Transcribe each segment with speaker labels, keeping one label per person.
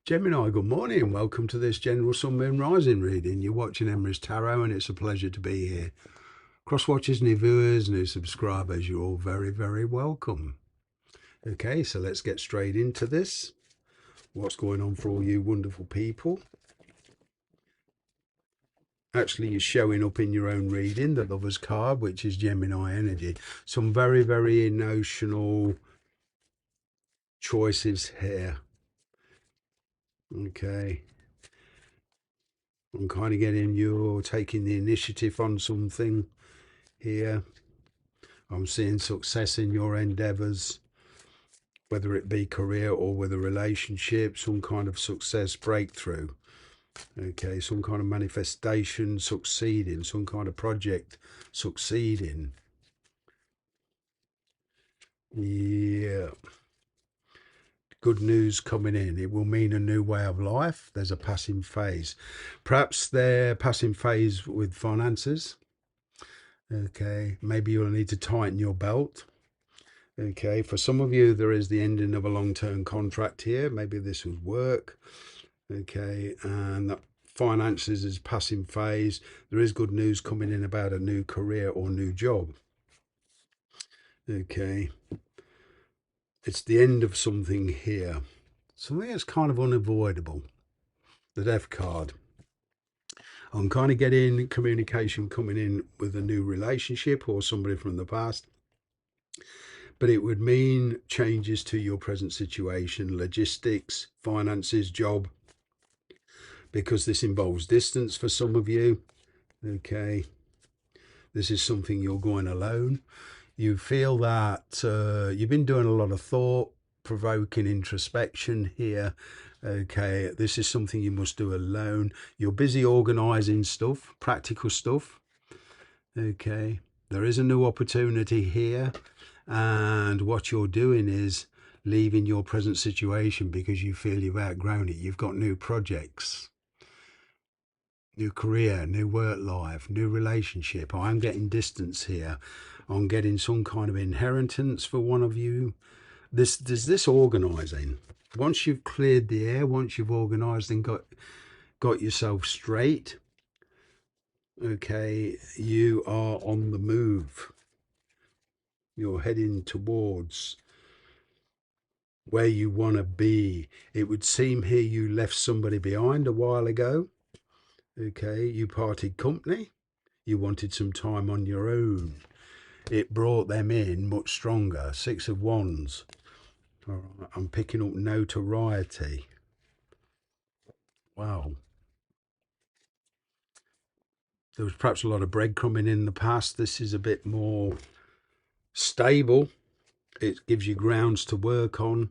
Speaker 1: Gemini, good morning and welcome to this general sun, moon, rising reading. You're watching Emma's Tarot and it's a pleasure to be here. Cross watchers, new viewers, new subscribers, you're all very, very welcome. Okay, so let's get straight into this. What's going on for all you wonderful people? Actually, you're showing up in your own reading, the Lover's card, which is Gemini energy. Some very, very emotional choices here. Okay. I'm kind of getting you're taking the initiative on something here. I'm seeing success in your endeavours, whether it be career or with a relationship, some kind of success breakthrough. Okay, some kind of manifestation succeeding, some kind of project succeeding. Yeah. Good news coming in. It will mean a new way of life. There's a passing phase. Perhaps they're passing phase with finances. Okay, maybe you'll need to tighten your belt. Okay, for some of you, there is the ending of a long-term contract here. Maybe this was work. Okay, and that finances is passing phase. There is good news coming in about a new career or new job. Okay, it's the end of something here. Something that's kind of unavoidable. The Death card. I'm kind of getting communication coming in with a new relationship or somebody from the past. But it would mean changes to your present situation, logistics, finances, job, because this involves distance for some of you. Okay, this is something you're going alone. You feel that you've been doing a lot of thought-provoking introspection here. Okay, this is something you must do alone. You're busy organising stuff, practical stuff. Okay, there is a new opportunity here. And what you're doing is leaving your present situation because you feel you've outgrown it. You've got new projects, new career, new work life, new relationship. I'm getting distance here. I'm getting some kind of inheritance for one of you. This organising. Once you've cleared the air, once you've organised and got yourself straight, okay, you are on the move. You're heading towards where you want to be. It would seem here you left somebody behind a while ago. Okay, you parted company. You wanted some time on your own. It brought them in much stronger. 6 of Wands. All right, I'm picking up notoriety. Wow. There was perhaps a lot of breadcrumbing in the past. This is a bit more stable. It gives you grounds to work on.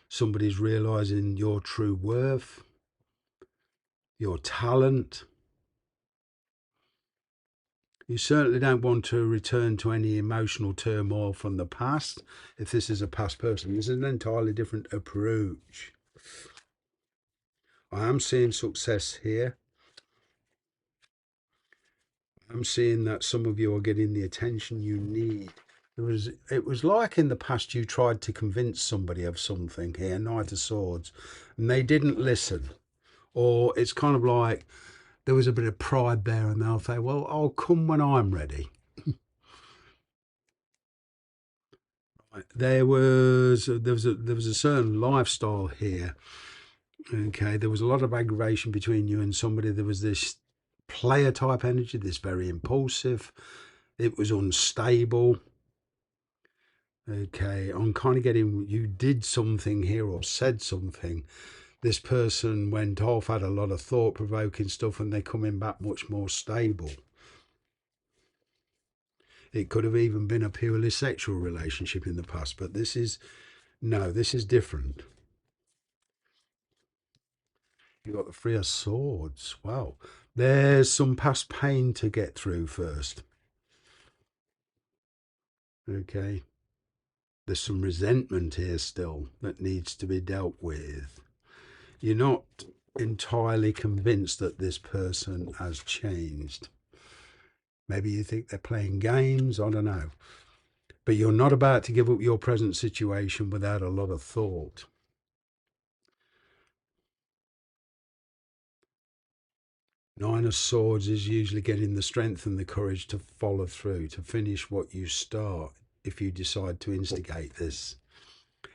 Speaker 1: Somebody's realising your true worth, your talent. You certainly don't want to return to any emotional turmoil from the past. If this is a past person, this is an entirely different approach. I am seeing success here. I'm seeing that some of you are getting the attention you need. It was like in the past you tried to convince somebody of something here, Knight of Swords, and they didn't listen. Or it's kind of like there was a bit of pride there, and they'll say, well, I'll come when I'm ready. There was a certain lifestyle here. Okay, there was a lot of aggravation between you and somebody. There was this player type energy, this very impulsive. It was unstable. Okay, I'm kind of getting you did something here or said something. This person went off, had a lot of thought-provoking stuff, and they're coming back much more stable. It could have even been a purely sexual relationship in the past, but this is different. You got the 3 of Swords. Wow. There's some past pain to get through first. Okay. There's some resentment here still that needs to be dealt with. You're not entirely convinced that this person has changed. Maybe you think they're playing games. I don't know. But you're not about to give up your present situation without a lot of thought. Nine of Swords is usually getting the strength and the courage to follow through, to finish what you start if you decide to instigate this.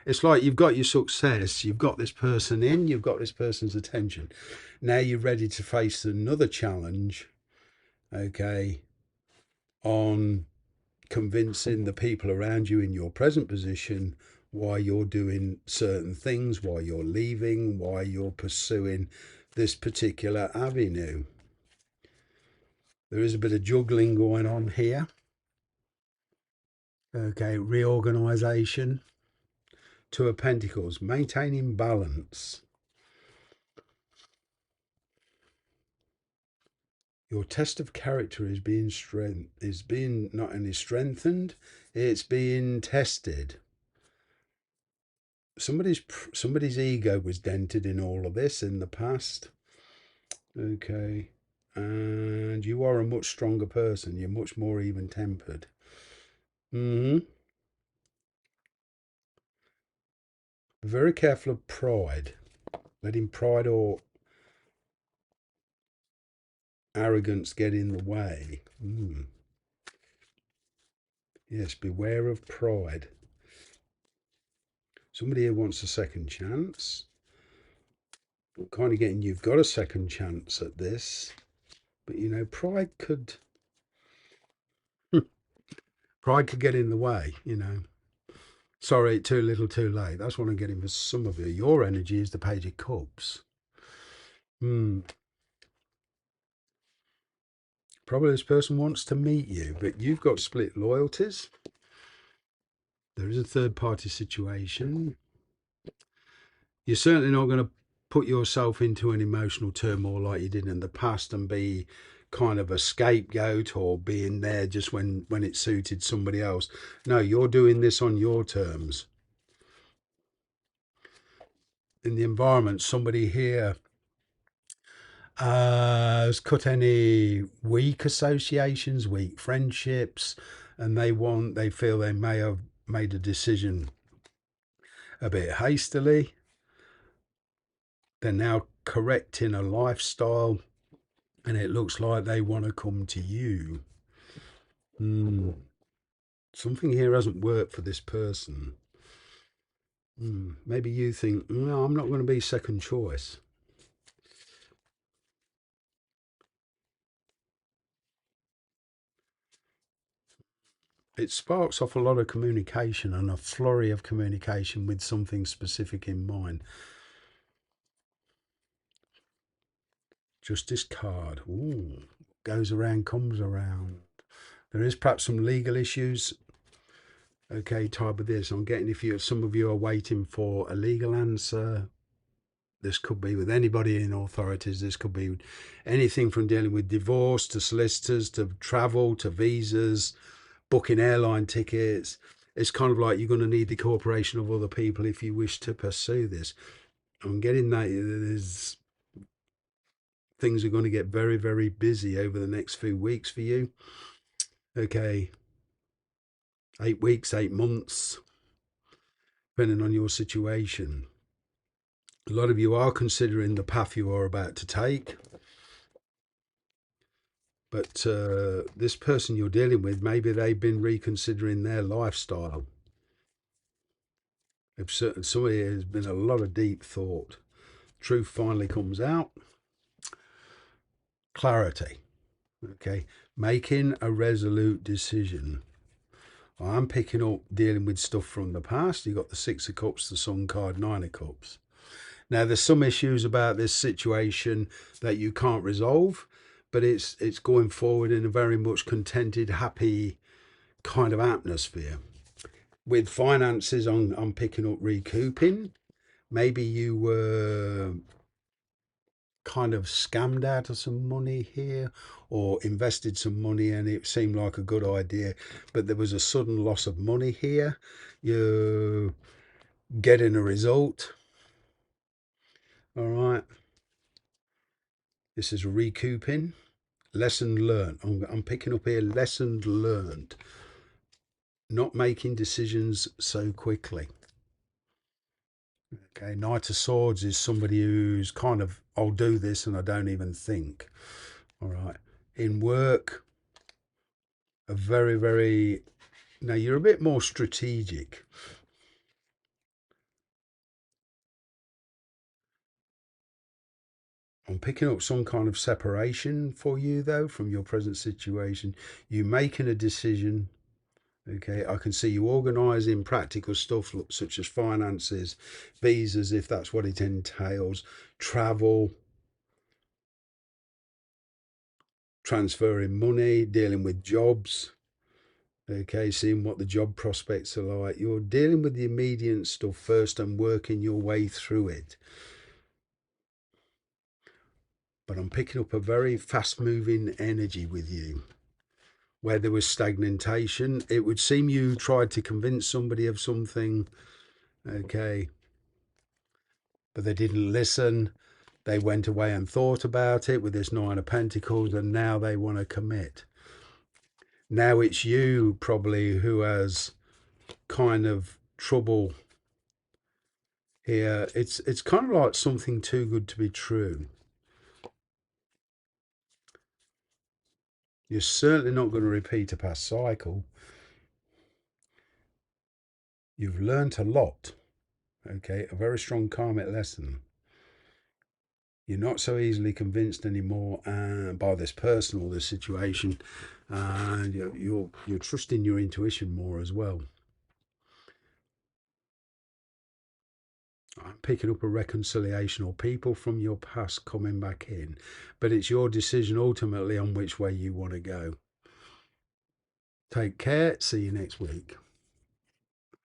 Speaker 1: It's like you've got your success, you've got this person in, you've got this person's attention. Now you're ready to face another challenge, okay, on convincing the people around you in your present position why you're doing certain things, why you're leaving, why you're pursuing this particular avenue. There is a bit of juggling going on here. Okay, reorganization. Two of Pentacles, maintaining balance. Your test of character is being not only strengthened, it's being tested. Somebody's ego was dented in all of this in the past. Okay. And you are a much stronger person. You're much more even tempered. Be very careful of pride. Letting pride or arrogance get in the way. Yes, beware of pride. Somebody here wants a second chance. I'm kind of getting you've got a second chance at this. But you know, pride could get in the way, you know. Sorry, too little, too late. That's what I'm getting for some of you. Your energy is the Page of Cups. Probably this person wants to meet you, but you've got split loyalties. There is a third party situation. You're certainly not going to put yourself into an emotional turmoil like you did in the past and be kind of a scapegoat or being there just when it suited somebody else. No, you're doing this on your terms. In the environment, somebody here has cut any weak associations, weak friendships, and they feel they may have made a decision a bit hastily. They're now correcting a lifestyle, and it looks like they want to come to you. Something here hasn't worked for this person. Maybe you think, no, I'm not going to be second choice. It sparks off a lot of communication and a flurry of communication with something specific in mind. Justice card. Ooh, goes around, comes around. There is perhaps some legal issues. Okay, type of this. I'm getting if some of you are waiting for a legal answer. This could be with anybody in authorities. This could be anything from dealing with divorce to solicitors to travel to visas, booking airline tickets. It's kind of like you're going to need the cooperation of other people if you wish to pursue this. I'm getting that there's things are going to get very, very busy over the next few weeks for you. Okay. 8 weeks, 8 months, depending on your situation. A lot of you are considering the path you are about to take. But this person you're dealing with, maybe they've been reconsidering their lifestyle. Somebody has been a lot of deep thought. Truth finally comes out. Clarity. Okay. Making a resolute decision. I'm picking up dealing with stuff from the past. You've got the Six of Cups, the Sun card, Nine of Cups. Now, there's some issues about this situation that you can't resolve, but it's going forward in a very much contented, happy kind of atmosphere. With finances, I'm picking up recouping. Maybe you were kind of scammed out of some money here or invested some money and it seemed like a good idea, but there was a sudden loss of money here. You're getting a result. All right. This is recouping. Lesson learned. I'm picking up here lesson learned. Not making decisions so quickly. Okay, Knight of Swords is somebody who's kind of, I'll do this and I don't even think. All right. In work, a very, very, now you're a bit more strategic. I'm picking up some kind of separation for you, though, from your present situation. You making a decision. Okay, I can see you organising practical stuff such as finances, visas, if that's what it entails, travel, transferring money, dealing with jobs. Okay, seeing what the job prospects are like. You're dealing with the immediate stuff first and working your way through it. But I'm picking up a very fast moving energy with you. Where there was stagnation, it would seem you tried to convince somebody of something, okay, but they didn't listen. They went away and thought about it with this Nine of Pentacles, and now they want to commit. Now it's you probably who has kind of trouble here. It's kind of like something too good to be true. You're certainly not going to repeat a past cycle. You've learnt a lot, okay, a very strong karmic lesson. You're not so easily convinced anymore by this person or this situation, and you're trusting your intuition more as well. I'm picking up a reconciliation or people from your past coming back in, but it's your decision ultimately on which way you want to go. Take care. See you next week.